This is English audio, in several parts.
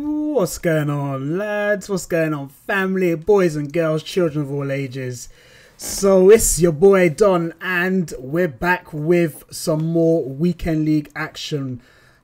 What's going on, lads? What's going on, family, boys and girls, children of all ages? So it's your boy Don, and we're back with some more weekend league action.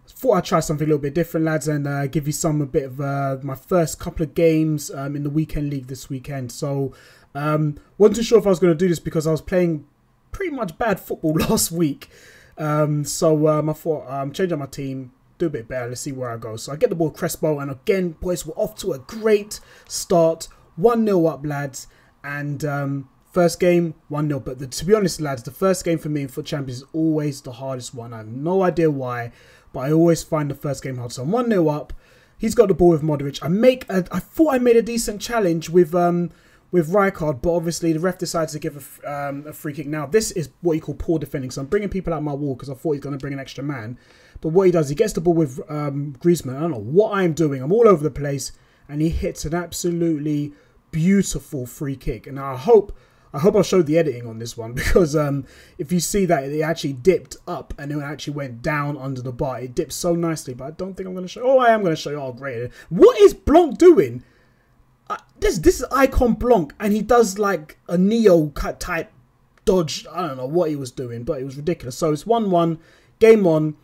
Thought I'd try something a little bit different, lads, and give you a bit of my first couple of games in the weekend league this weekend. So wasn't too sure if I was going to do this because I was playing pretty much bad football last week. I thought I'm changing my team, do a bit better. Let's see where I go. So I get the ball, Crespo, and again, boys, we're off to a great start. 1-0 up, lads, and first game 1-0. But to be honest, lads, the first game for me in Foot Champions is always the hardest one. I have no idea why, but I always find the first game hard. So I'm 1-0 up. He's got the ball with Modric. I thought I made a decent challenge with Rijkaard, but obviously the ref decides to give a free kick. Now, this is what you call poor defending. So I'm bringing people out my wall because I thought he's going to bring an extra man. But what he does, he gets the ball with Griezmann. I don't know what I'm doing. I'm all over the place. And he hits an absolutely beautiful free kick. And I hope I'll show the editing on this one. Because if you see that, it actually dipped up and it actually went down under the bar. It dipped so nicely. But I don't think I'm going to show. Oh, I am going to show you. Oh, great. What is Blanc doing? This is Icon Blanc, and he does like a Neo cut type dodge. I don't know what he was doing, but it was ridiculous. So it's 1-1, game on.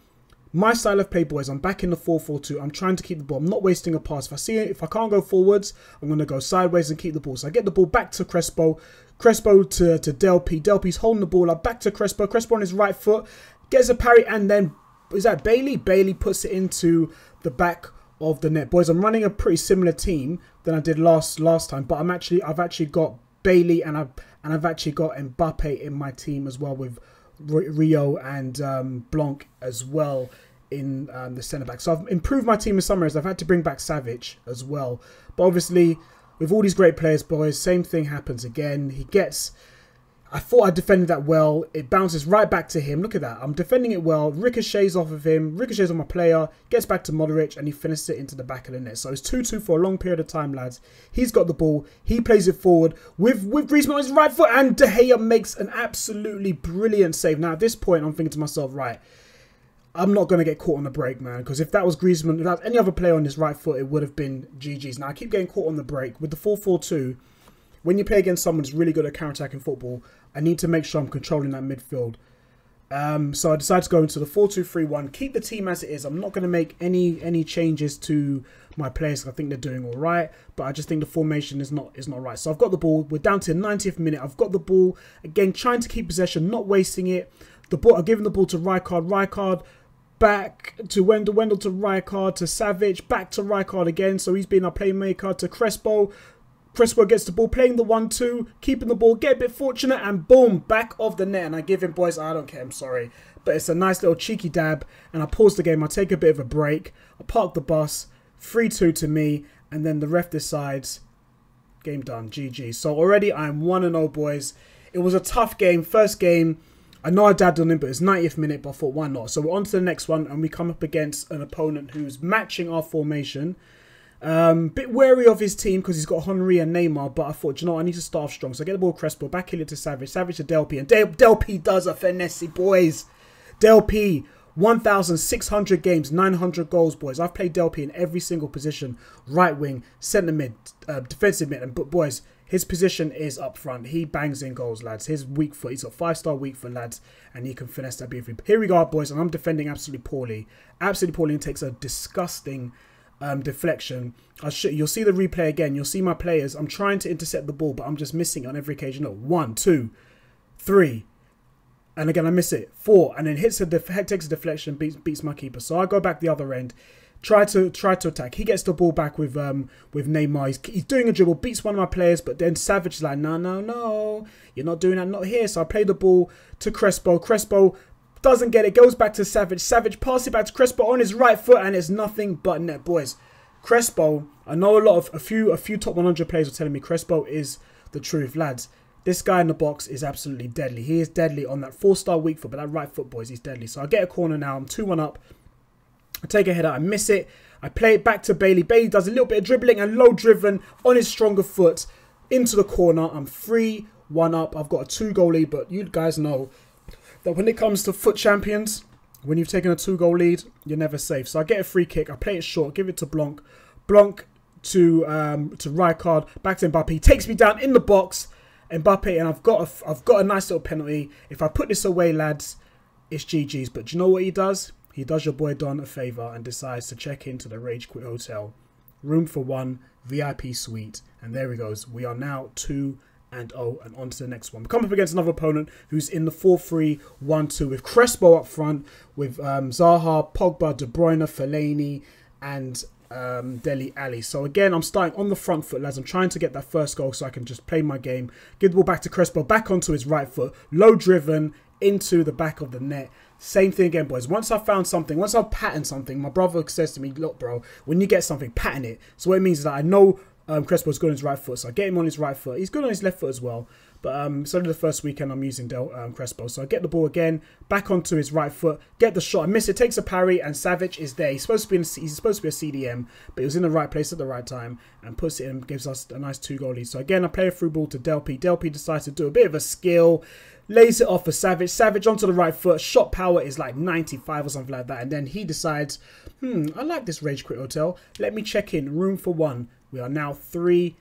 My style of play, boys. I'm back in the 4-4-2. I'm trying to keep the ball. I'm not wasting a pass. If I can't go forwards, I'm going to go sideways and keep the ball. So I get the ball back to Crespo. Crespo to Del P. Del P's holding the ball up. Back to Crespo. Crespo on his right foot. Gets a parry, and then, is that Bailey? Bailey puts it into the back of the net. Boys, I'm running a pretty similar team than I did last time, but I've actually got Bailey and I've actually got Mbappe in my team as well, with Rio and Blanc as well in the centre back. So I've improved my team in some areas. I've had to bring back Savage as well, but obviously with all these great players, boys, same thing happens again. I thought I defended that well. It bounces right back to him. Look at that. I'm defending it well. Ricochets off of him. Ricochets on my player. Gets back to Modric, and he finishes it into the back of the net. So it's 2-2 for a long period of time, lads. He's got the ball. He plays it forward with Griezmann on his right foot, and De Gea makes an absolutely brilliant save. Now, at this point, I'm thinking to myself, right, I'm not going to get caught on the break, man, because if that was Griezmann, if that was any other player on his right foot, it would have been GG's. Now, I keep getting caught on the break. With the 4-4-2, when you play against someone who's really good at counter-attacking football, I need to make sure I'm controlling that midfield. So I decided to go into the 4-2-3-1. Keep the team as it is. I'm not going to make any changes to my players. I think they're doing all right, but I just think the formation is not right. So I've got the ball. We're down to the 90th minute. I've got the ball. Again, trying to keep possession, not wasting it. I'm giving the ball to Rijkaard. Rijkaard back to Wendell. Wendell to Rijkaard to Savage. Back to Rijkaard again. So he's been our playmaker to Crespo. Crespo gets the ball, playing the 1-2, keeping the ball, get a bit fortunate, and boom, back of the net. And I give him, boys, I don't care, I'm sorry, but it's a nice little cheeky dab. And I pause the game, I take a bit of a break, I park the bus, 3-2 to me, and then the ref decides, game done, GG. So already I'm 1-0, boys. It was a tough game, first game. I know I dabbed on him, but it's 90th minute, but I thought, why not? So we're on to the next one, and we come up against an opponent who's matching our formation. Bit wary of his team because he's got Henry and Neymar, but I thought, you know, I need to start off strong. So I get the ball, Crespo, back here to Savage, Savage to Del P, and Del P does a finesse, boys. Del P, 1,600 games, 900 goals, boys. I've played Del P in every single position, right wing, centre mid, defensive mid, but boys, his position is up front. He bangs in goals, lads. His weak foot, he's got 5-star weak foot, lads, and he can finesse that beautifully. Here we go, boys, and I'm defending absolutely poorly, and takes a disgusting deflection. You'll see the replay again. You'll see my players. I'm trying to intercept the ball, but I'm just missing it on every occasion. No, 1, 2, 3, and again I miss it. 4, and then takes a deflection, beats my keeper. So I go back the other end, try to attack. He gets the ball back with Neymar. He's doing a dribble, beats one of my players, but then Savage is like, no, you're not doing that, not here. So I play the ball to Crespo. Crespo doesn't get it, goes back to Savage. Savage passes it back to Crespo on his right foot, and it's nothing but net, boys. Crespo, I know a few top 100 players are telling me Crespo is the truth, lads. This guy in the box is absolutely deadly. He is deadly on that 4-star weak foot, but that right foot, boys, he's deadly. So I get a corner now. I'm 2-1 up. I take a header. I miss it. I play it back to Bailey. Bailey does a little bit of dribbling and low driven on his stronger foot into the corner. I'm 3-1 up. I've got a 2-goal lead, but you guys know that when it comes to Foot Champions, when you've taken a 2-goal lead, you're never safe. So I get a free kick. I play it short, give it to Blanc. Blanc to Rijkaard, back to Mbappe. He takes me down in the box. Mbappe, and I've got a nice little penalty. If I put this away, lads, it's GG's. But do you know what he does? He does your boy Don a favour and decides to check into the Rage Quit Hotel. Room for one, VIP suite. And there he goes. We are now 2-0 and on to the next one. We come up against another opponent who's in the 4-3-1-2 with Crespo up front, with Zaha, Pogba, De Bruyne, Fellaini, and Dele Alli. So again, I'm starting on the front foot, lads. I'm trying to get that first goal so I can just play my game. Give the ball back to Crespo, back onto his right foot, low driven into the back of the net. Same thing again, boys. Once I've found something, once I've patterned something, my brother says to me, look, bro, when you get something, pattern it. So what it means is that I know Crespo's good on his right foot, so I get him on his right foot. He's good on his left foot as well. But so the first weekend I'm using Crespo. So I get the ball again, back onto his right foot, get the shot, I miss it, takes a parry, and Savic is there. He's supposed to be a CDM, but he was in the right place at the right time and puts it in, gives us a nice 2-goal lead. So again, I play a through ball to Delpy. Delpy decides to do a bit of a skill, lays it off for Savic. Savic onto the right foot, shot power is like 95 or something like that. And then he decides, I like this Rage Quit Hotel. Let me check in, room for one. We are now 3-0,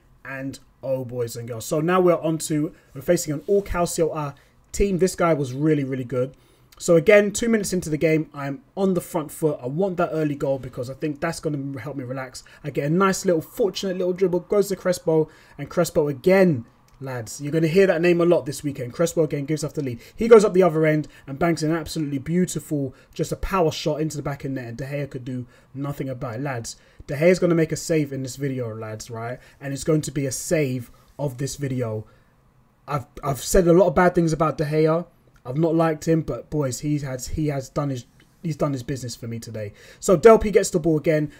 boys and girls. So now we're facing an all Calcio team. This guy was really, really good. So again, 2 minutes into the game, I'm on the front foot. I want that early goal because I think that's going to help me relax. I get a nice little, fortunate little dribble, goes to Crespo, and Crespo again, lads, you're going to hear that name a lot this weekend. Crespo again gives us the lead. He goes up the other end and banks an absolutely beautiful, just a power shot into the back of the net, and De Gea could do nothing about it. Lads, De Gea is going to make a save in this video, lads, right? And it's going to be a save of this video. I've said a lot of bad things about De Gea. I've not liked him, but boys, he's done his business for me today. So Delpy gets the ball again,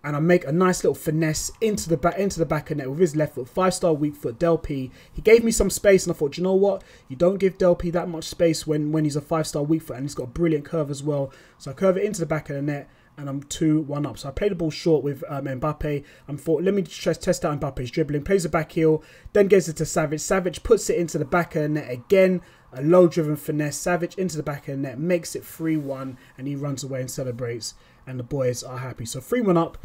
and I make a nice little finesse into the back of net with his left foot. 5-star weak foot, Delpy. He gave me some space, and I thought, you know what? You don't give Delpy that much space when he's a 5-star weak foot, and he's got a brilliant curve as well. So I curve it into the back of the net, and I'm 2-1 up. So I play the ball short with Mbappe. I thought, let me just test out Mbappe's dribbling. Plays the back heel, then gives it to Savic. Savic puts it into the back of the net again. A low-driven finesse. Savic into the back of the net, makes it 3-1, and he runs away and celebrates. And the boys are happy. So 3-1 up.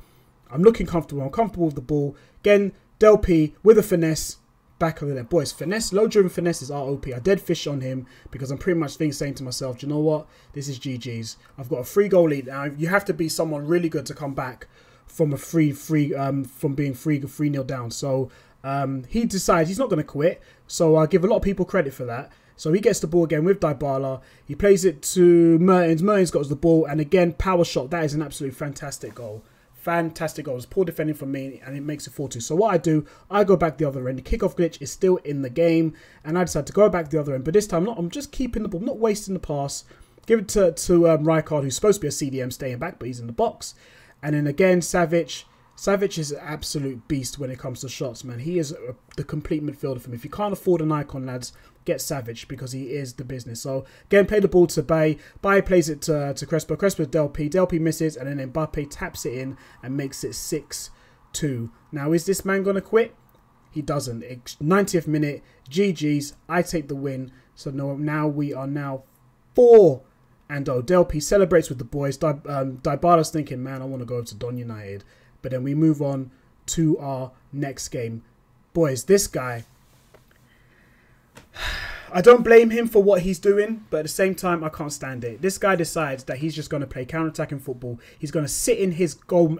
I'm looking comfortable. I'm comfortable with the ball. Again, Delpy with a finesse. Back of the net. Boys, finesse, low-driven finesses are OP. I dead fish on him because I'm pretty much saying to myself, do you know what? This is GG's. I've got a 3-goal lead. Now, you have to be someone really good to come back from a from being 3-0 down. So he decides he's not going to quit. So I give a lot of people credit for that. So he gets the ball again with Dybala. He plays it to Mertens. Mertens got the ball. And again, power shot. That is an absolutely fantastic goal. Fantastic goals. Poor defending from me, and it makes it 4-2. So what I do, I go back the other end. The kickoff glitch is still in the game, and I decide to go back the other end. But this time, I'm just keeping the ball, not wasting the pass. Give it to Rijkaard, who's supposed to be a CDM, staying back, but he's in the box. And then again, Savic. Savic is an absolute beast when it comes to shots, man. He is the complete midfielder for me. If you can't afford an icon, lads, get Savic because he is the business. So, again, play the ball to Bay. Bay plays it to Crespo. Crespo to Delpy. Delpy misses, and then Mbappe taps it in and makes it 6-2. Now, is this man going to quit? He doesn't. 90th minute, GG's. I take the win. So, now we are now 4-0. Delpy celebrates with the boys. Dybala's thinking, man, I want to go to Don United. But then we move on to our next game. Boys, this guy, I don't blame him for what he's doing, but at the same time, I can't stand it. This guy decides that he's just going to play counter-attacking football. He's going to sit in his own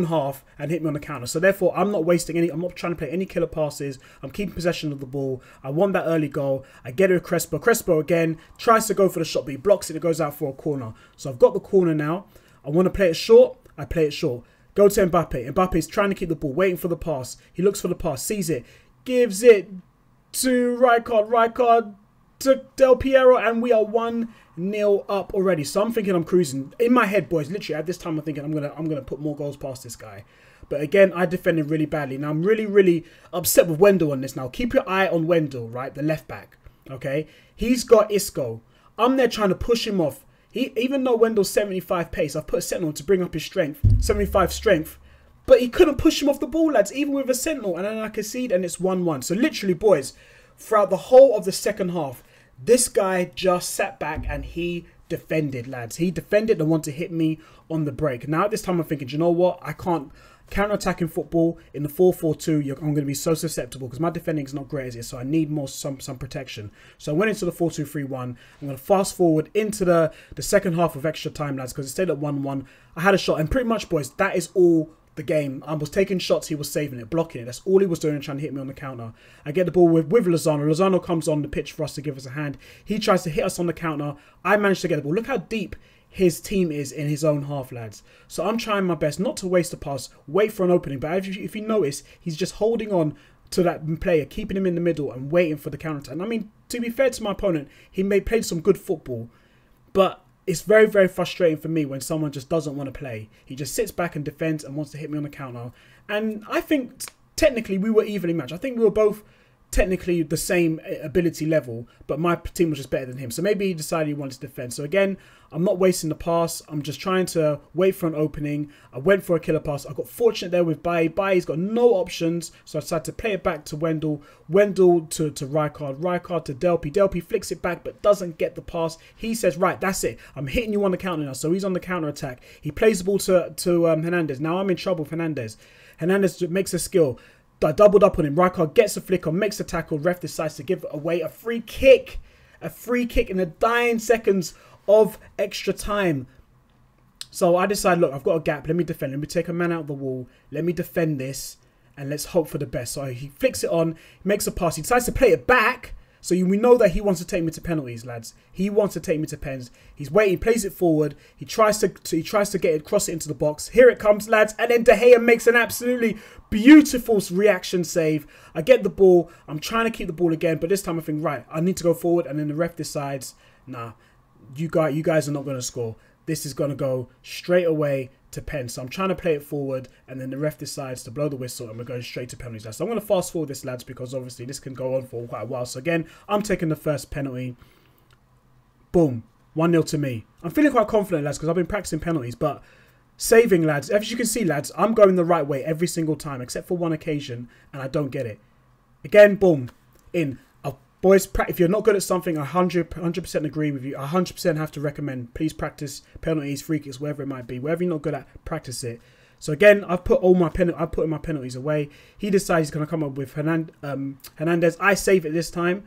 half and hit me on the counter. So therefore, I'm not wasting any. I'm not trying to play any killer passes. I'm keeping possession of the ball. I want that early goal. I get it with Crespo. Crespo again tries to go for the shot, but he blocks it. It goes out for a corner. So I've got the corner now. I want to play it short. I play it short. Go to Mbappe. Mbappe is trying to keep the ball, waiting for the pass. He looks for the pass, sees it, gives it to Rijkaard. Rijkaard to Del Piero, and we are 1-0 up already. So I'm thinking I'm cruising. In my head, boys, literally at this time, I'm thinking I'm gonna put more goals past this guy. But again, I defended really badly. Now I'm really upset with Wendell on this. Now keep your eye on Wendell, right, the left back. Okay, he's got Isco. I'm there trying to push him off. Even though Wendell's 75 pace, I've put a sentinel to bring up his strength, 75 strength. But he couldn't push him off the ball, lads, even with a sentinel. And then I concede, and it's 1-1. So literally, boys, throughout the whole of the second half, this guy just sat back and he defended, lads. He defended and wanted to hit me on the break. Now at this time I'm thinking, do you know what? I can't counter-attacking football in the 4-4-2. I'm going to be so susceptible because my defending is not great as it is, so I need more some protection. So I went into the 4-2-3-1. I'm going to fast forward into the second half of extra time, lads, because it stayed at 1-1. I had a shot, and pretty much, boys, that is all the game. I was taking shots, he was saving it, blocking it. That's all he was doing, trying to hit me on the counter. I get the ball with Lozano. Lozano comes on the pitch for us to give us a hand. He tries to hit us on the counter. I managed to get the ball. Look how deep his team is in his own half, lads. So I'm trying my best not to waste a pass, wait for an opening. But if you notice, he's just holding on to that player, keeping him in the middle and waiting for the counter. And I mean, to be fair to my opponent, he played some good football, but it's very, very frustrating for me when someone just doesn't want to play. He just sits back and defends and wants to hit me on the counter. And I think technically we were evenly matched. I think we were both technically the same ability level, but my team was just better than him. So maybe he decided he wanted to defend. So again, I'm not wasting the pass. I'm just trying to wait for an opening. I went for a killer pass. I got fortunate there with Bailly. Bailly's got no options, so I decided to play it back to Wendell. Wendell to Rijkaard. Rijkaard to Delpy. Delpy flicks it back but doesn't get the pass. He says, right, that's it. I'm hitting you on the counter now. So he's on the counter attack. He plays the ball to Hernandez. Now I'm in trouble with Hernandez. Hernandez makes a skill. I doubled up on him. Rijkaard gets a flick on, makes a tackle. Ref decides to give away a free kick. A free kick in the dying seconds of extra time. So I decided, look, I've got a gap. Let me defend. Let me take a man out of the wall. Let me defend this. And let's hope for the best. So he flicks it on, makes a pass. He decides to play it back. So we know that he wants to take me to penalties, lads. He wants to take me to pens. He's waiting, plays it forward. He tries to get it, cross it into the box. Here it comes, lads. And then De Gea makes an absolutely beautiful reaction save. I get the ball. I'm trying to keep the ball again, but this time I think, right, I need to go forward. And then the ref decides, nah, you guys are not going to score. This is going to go straight away to pen. So I'm trying to play it forward, and then the ref decides to blow the whistle, and we're going straight to penalties. So I'm going to fast forward this, lads, because obviously this can go on for quite a while. So again, I'm taking the first penalty. Boom. 1-0 to me. I'm feeling quite confident, lads, because I've been practicing penalties, but saving, lads, as you can see, lads, I'm going the right way every single time, except for one occasion, and I don't get it. Again, boom. In. Boys, if you're not good at something, I 100% agree with you. I 100% have to recommend, please practice penalties, free kicks, wherever it might be. Wherever you're not good at, practice it. So again, I've put in my penalties away. He decides he's going to come up with Hernandez. I save it this time.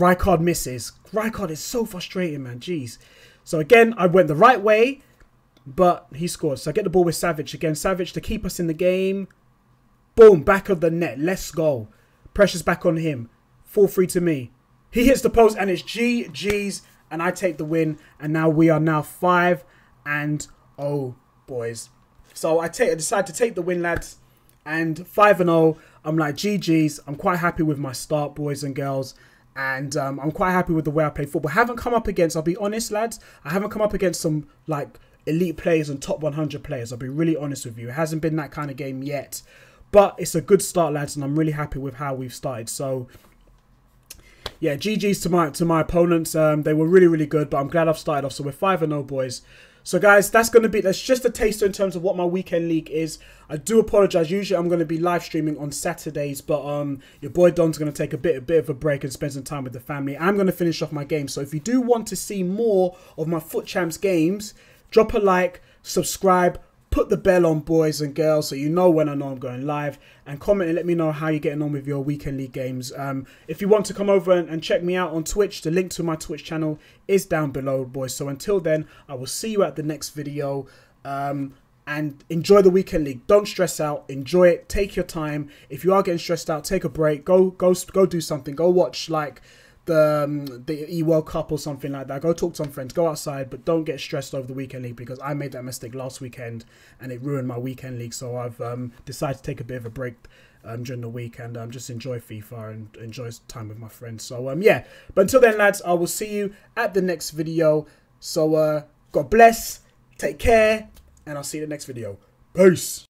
Rijkaard misses. Rijkaard is so frustrating, man. Jeez. So again, I went the right way, but he scored. So I get the ball with Savage. Again, Savage to keep us in the game. Boom, back of the net. Let's go. Pressure's back on him. 4-3 to me. He hits the post and it's GG's, and I take the win. And now we are now 5-0, boys. So I decide to take the win, lads, and 5-0. I'm like, GG's. I'm quite happy with my start, boys and girls, and I'm quite happy with the way I play football. I haven't come up against, I'll be honest, lads, I haven't come up against some like elite players and top 100 players. I'll be really honest with you. It hasn't been that kind of game yet, but it's a good start, lads, and I'm really happy with how we've started. So yeah, GG's to my opponents. They were really, really good, but I'm glad I've started off. So we're 5-0, boys. So guys, that's just a taster in terms of what my weekend league is. I do apologize. Usually I'm going to be live streaming on Saturdays, but your boy Don's going to take a bit of a break and spend some time with the family. I'm going to finish off my game. So if you do want to see more of my Foot Champs games, drop a like, subscribe, put the bell on, boys and girls, so you know when I know I'm going live, and comment and let me know how you're getting on with your weekend league games. If you want to come over and check me out on Twitch, the link to my Twitch channel is down below, boys. So until then, I will see you at the next video, and enjoy the weekend league. Don't stress out, enjoy it, take your time. If you are getting stressed out, take a break, go do something, go watch like the E-World Cup or something like that. Go talk to some friends, go outside, but don't get stressed over the weekend league, because I made that mistake last weekend and it ruined my weekend league. So I've decided to take a bit of a break during the week and just enjoy FIFA and enjoy time with my friends. So yeah, but until then, lads, I will see you at the next video. So God bless, take care, and I'll see you in the next video. Peace.